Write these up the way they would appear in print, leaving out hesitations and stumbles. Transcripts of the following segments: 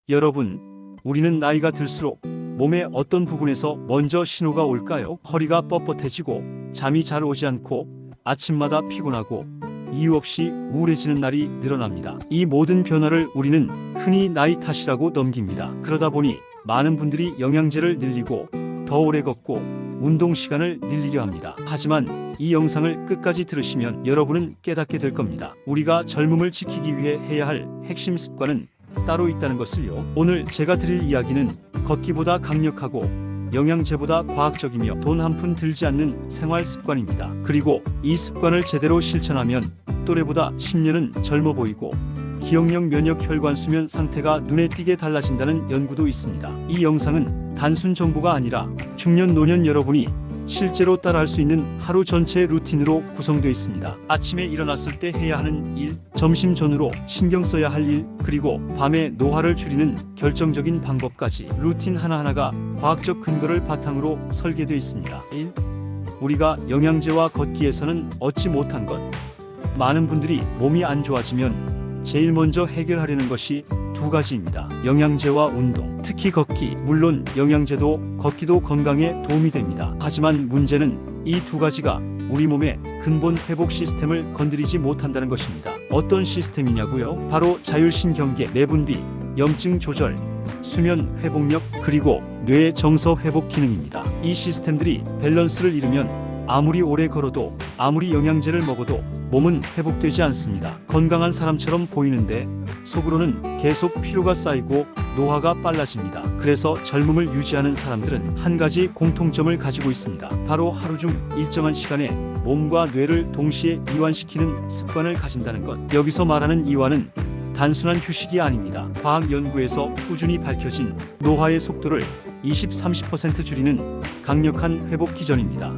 여러분, 우리는 나이가 들수록 몸의 어떤 부분에서 먼저 신호가 올까요? 허리가 뻣뻣해지고 잠이 잘 오지 않고 아침마다 피곤하고 이유 없이 우울해지는 날이 늘어납니다. 이 모든 변화를 우리는 흔히 나이 탓이라고 넘깁니다. 그러다 보니 많은 분들이 영양제를 늘리고 더 오래 걷고 운동 시간을 늘리려 합니다. 하지만 이 영상을 끝까지 들으시면 여러분은 깨닫게 될 겁니다. 우리가 젊음을 지키기 위해 해야 할 핵심 습관은 따로 있다는 것을요. 오늘 제가 드릴 이야기는 걷기보다 강력하고 영양제보다 과학적이며 돈 한 푼 들지 않는 생활 습관입니다. 그리고 이 습관을 제대로 실천하면 또래보다 10년은 젊어 보이고 기억력, 면역, 혈관, 수면 상태가 눈에 띄게 달라진다는 연구도 있습니다. 이 영상은 단순 정보가 아니라 중년, 노년 여러분이 실제로 따라할 수 있는 하루 전체의 루틴으로 구성되어 있습니다. 아침에 일어났을 때 해야 하는 일, 점심 전후로 신경 써야 할 일, 그리고 밤에 노화를 줄이는 결정적인 방법까지 루틴 하나하나가 과학적 근거를 바탕으로 설계되어 있습니다. 1. 우리가 영양제와 걷기에서는 얻지 못한 것. 많은 분들이 몸이 안 좋아지면 제일 먼저 해결하려는 것이 두 가지입니다. 영양제와 운동, 특히 걷기. 물론 영양제도 걷기도 건강에 도움이 됩니다. 하지만 문제는 이 두 가지가 우리 몸의 근본 회복 시스템을 건드리지 못한다는 것입니다. 어떤 시스템이냐고요? 바로 자율신경계, 내분비, 염증 조절, 수면 회복력, 그리고 뇌의 정서 회복 기능입니다. 이 시스템들이 밸런스를 잃으면 아무리 오래 걸어도 아무리 영양제를 먹어도 몸은 회복되지 않습니다. 건강한 사람처럼 보이는데 속으로는 계속 피로가 쌓이고 노화가 빨라집니다. 그래서 젊음을 유지하는 사람들은 한 가지 공통점을 가지고 있습니다. 바로 하루 중 일정한 시간에 몸과 뇌를 동시에 이완시키는 습관을 가진다는 것. 여기서 말하는 이완은 단순한 휴식이 아닙니다. 과학 연구에서 꾸준히 밝혀진 노화의 속도를 20-30% 줄이는 강력한 회복 기전입니다.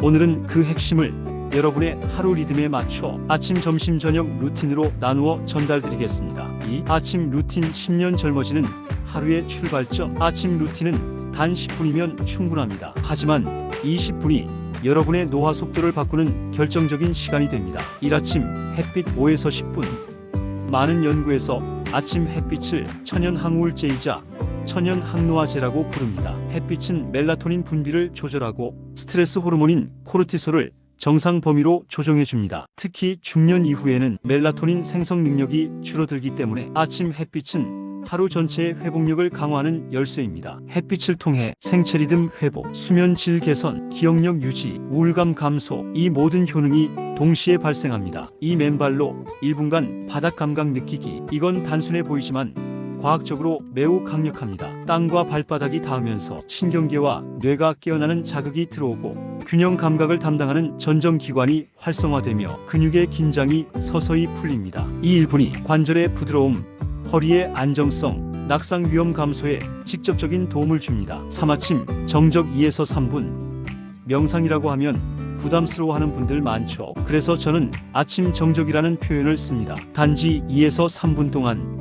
오늘은 그 핵심을 여러분의 하루 리듬에 맞춰 아침, 점심, 저녁 루틴으로 나누어 전달드리겠습니다. 이 아침 루틴 10년 젊어지는 하루의 출발점. 아침 루틴은 단 10분이면 충분합니다. 하지만 이 10분이 여러분의 노화 속도를 바꾸는 결정적인 시간이 됩니다. 일아침 햇빛 5에서 10분. 많은 연구에서 아침 햇빛을 천연 항우울제이자 천연 항노화제라고 부릅니다. 햇빛은 멜라토닌 분비를 조절하고 스트레스 호르몬인 코르티솔을 정상 범위로 조정해줍니다. 특히 중년 이후에는 멜라토닌 생성 능력이 줄어들기 때문에 아침 햇빛은 하루 전체의 회복력을 강화하는 열쇠입니다. 햇빛을 통해 생체 리듬 회복, 수면 질 개선, 기억력 유지, 우울감 감소, 이 모든 효능이 동시에 발생합니다. 이 맨발로 1분간 바닥 감각 느끼기. 이건 단순해 보이지만 과학적으로 매우 강력합니다. 땅과 발바닥이 닿으면서 신경계와 뇌가 깨어나는 자극이 들어오고 균형 감각을 담당하는 전정기관이 활성화되며 근육의 긴장이 서서히 풀립니다. 이 1분이 관절의 부드러움, 허리의 안정성, 낙상 위험 감소에 직접적인 도움을 줍니다. 3아침 정적 2에서 3분. 명상이라고 하면 부담스러워하는 분들 많죠. 그래서 저는 아침 정적이라는 표현을 씁니다. 단지 2에서 3분 동안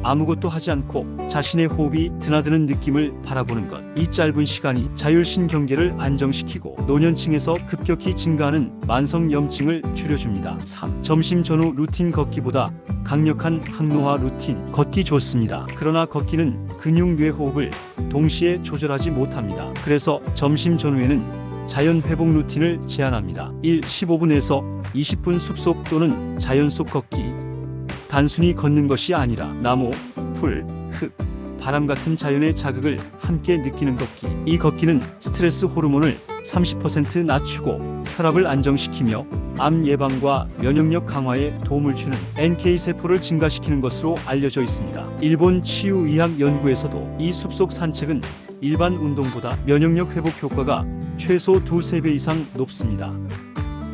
아무것도 하지 않고 자신의 호흡이 드나드는 느낌을 바라보는 것. 이 짧은 시간이 자율신경계를 안정시키고 노년층에서 급격히 증가하는 만성염증을 줄여줍니다. 3. 점심 전후 루틴. 걷기보다 강력한 항노화 루틴. 걷기 좋습니다. 그러나 걷기는 근육, 뇌 호흡을 동시에 조절하지 못합니다. 그래서 점심 전후에는 자연 회복 루틴을 제안합니다. 1. 15분에서 20분 숲속 또는 자연 속 걷기. 단순히 걷는 것이 아니라 나무, 풀, 흙, 바람 같은 자연의 자극을 함께 느끼는 걷기. 이 걷기는 스트레스 호르몬을 30% 낮추고 혈압을 안정시키며 암 예방과 면역력 강화에 도움을 주는 NK세포를 증가시키는 것으로 알려져 있습니다. 일본 치유의학 연구에서도 이 숲속 산책은 일반 운동보다 면역력 회복 효과가 최소 2-3배 이상 높습니다.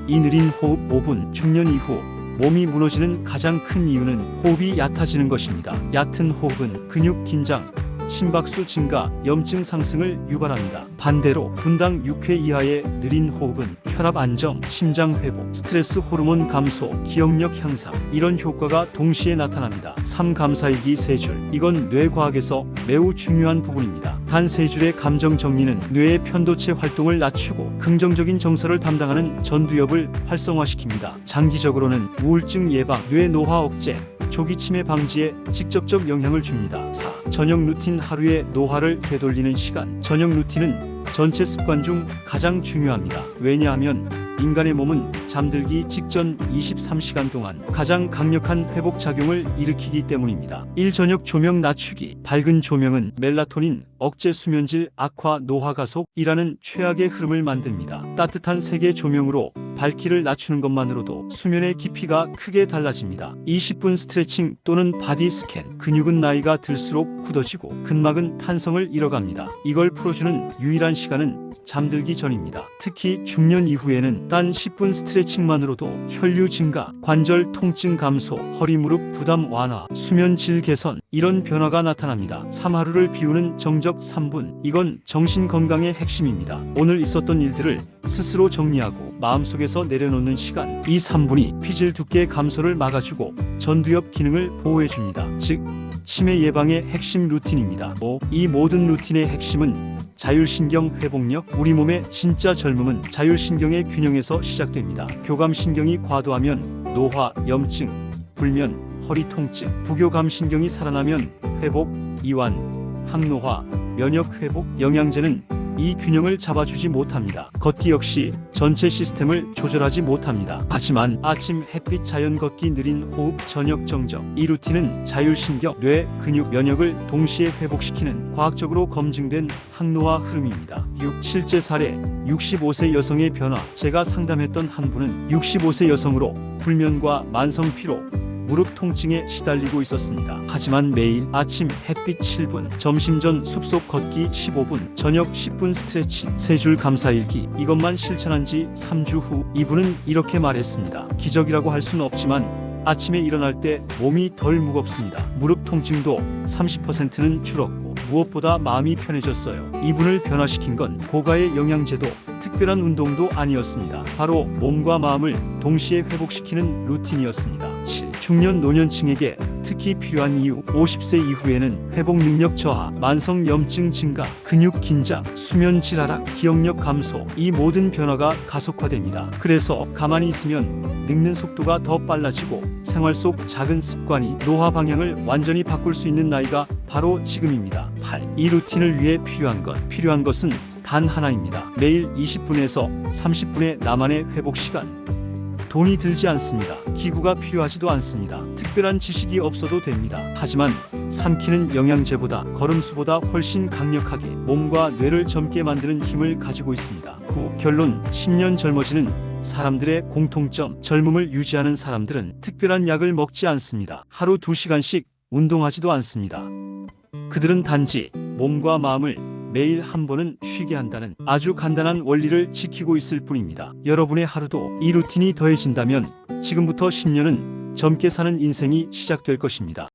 이 느린 호흡 5분. 중년 이후 몸이 무너지는 가장 큰 이유는 호흡이 얕아지는 것입니다. 얕은 호흡은 근육 긴장, 심박수 증가, 염증 상승을 유발합니다. 반대로 분당 6회 이하의 느린 호흡은 혈압 안정, 심장 회복, 스트레스 호르몬 감소, 기억력 향상, 이런 효과가 동시에 나타납니다. 3. 감사일기 3줄. 이건 뇌과학에서 매우 중요한 부분입니다. 단 3줄의 감정 정리는 뇌의 편도체 활동을 낮추고 긍정적인 정서를 담당하는 전두엽을 활성화시킵니다. 장기적으로는 우울증 예방, 뇌 노화 억제, 조기 치매 방지에 직접적 영향을 줍니다. 4. 저녁 루틴. 하루의 노화를 되돌리는 시간. 저녁 루틴은 전체 습관 중 가장 중요합니다. 왜냐하면 인간의 몸은 잠들기 직전 23시간 동안 가장 강력한 회복 작용을 일으키기 때문입니다. 1. 저녁 조명 낮추기. 밝은 조명은 멜라토닌, 억제 수면질 악화, 노화 가속이라는 최악의 흐름을 만듭니다. 따뜻한 색의 조명으로 밝기를 낮추는 것만으로도 수면의 깊이가 크게 달라집니다. 20분 스트레칭 또는 바디 스캔. 근육은 나이가 들수록 굳어지고 근막은 탄성을 잃어갑니다. 이걸 풀어주는 유일한 시간은 잠들기 전입니다. 특히 중년 이후에는 단 10분 스트레칭만으로도 혈류 증가, 관절 통증 감소, 허리 무릎 부담 완화, 수면 질 개선, 이런 변화가 나타납니다. 3. 하루를 비우는 정적 3분. 이건 정신 건강의 핵심입니다. 오늘 있었던 일들을 스스로 정리하고 마음속에서 내려놓는 시간. 이 3분이 피질 두께 감소를 막아주고 전두엽 기능을 보호해줍니다. 즉 치매 예방의 핵심 루틴입니다. 5. 이 모든 루틴의 핵심은 자율신경 회복력. 우리 몸의 진짜 젊음은 자율신경의 균형에서 시작됩니다. 교감신경이 과도하면 노화, 염증, 불면, 허리 통증, 부교감신경이 살아나면 회복, 이완, 항노화, 면역 회복. 영양제는 이 균형을 잡아주지 못합니다. 걷기 역시 전체 시스템을 조절하지 못합니다. 하지만 아침 햇빛, 자연 걷기, 느린 호흡, 저녁 정적, 이 루틴은 자율신경, 뇌, 근육, 면역을 동시에 회복시키는 과학적으로 검증된 항노화 흐름입니다. 6. 실제 사례. 65세 여성의 변화. 제가 상담했던 한 분은 65세 여성으로 불면과 만성 피로, 무릎 통증에 시달리고 있었습니다. 하지만 매일 아침 햇빛 7분, 점심 전 숲속 걷기 15분, 저녁 10분 스트레칭, 3줄 감사일기, 이것만 실천한 지 3주 후 이분은 이렇게 말했습니다. 기적이라고 할 수는 없지만 아침에 일어날 때 몸이 덜 무겁습니다. 무릎 통증도 30%는 줄었고 무엇보다 마음이 편해졌어요. 이분을 변화시킨 건 고가의 영양제도 특별한 운동도 아니었습니다. 바로 몸과 마음을 동시에 회복시키는 루틴이었습니다. 7. 중년 노년층에게 특히 필요한 이유. 50세 이후에는 회복 능력 저하, 만성 염증 증가, 근육 긴장, 수면 질 하락, 기억력 감소, 이 모든 변화가 가속화됩니다. 그래서 가만히 있으면 늙는 속도가 더 빨라지고 생활 속 작은 습관이 노화 방향을 완전히 바꿀 수 있는 나이가 바로 지금입니다. 8. 이 루틴을 위해 필요한 것은 단 하나입니다. 매일 20분에서 30분의 나만의 회복 시간. 돈이 들지 않습니다. 기구가 필요하지도 않습니다. 특별한 지식이 없어도 됩니다. 하지만 삼키는 영양제보다, 걸음수보다 훨씬 강력하게 몸과 뇌를 젊게 만드는 힘을 가지고 있습니다. 9. 결론. 10년 젊어지는 사람들의 공통점. 젊음을 유지하는 사람들은 특별한 약을 먹지 않습니다. 하루 2시간씩 운동하지도 않습니다. 그들은 단지 몸과 마음을 매일 한 번은 쉬게 한다는 아주 간단한 원리를 지키고 있을 뿐입니다. 여러분의 하루도 이 루틴이 더해진다면 지금부터 10년은 젊게 사는 인생이 시작될 것입니다.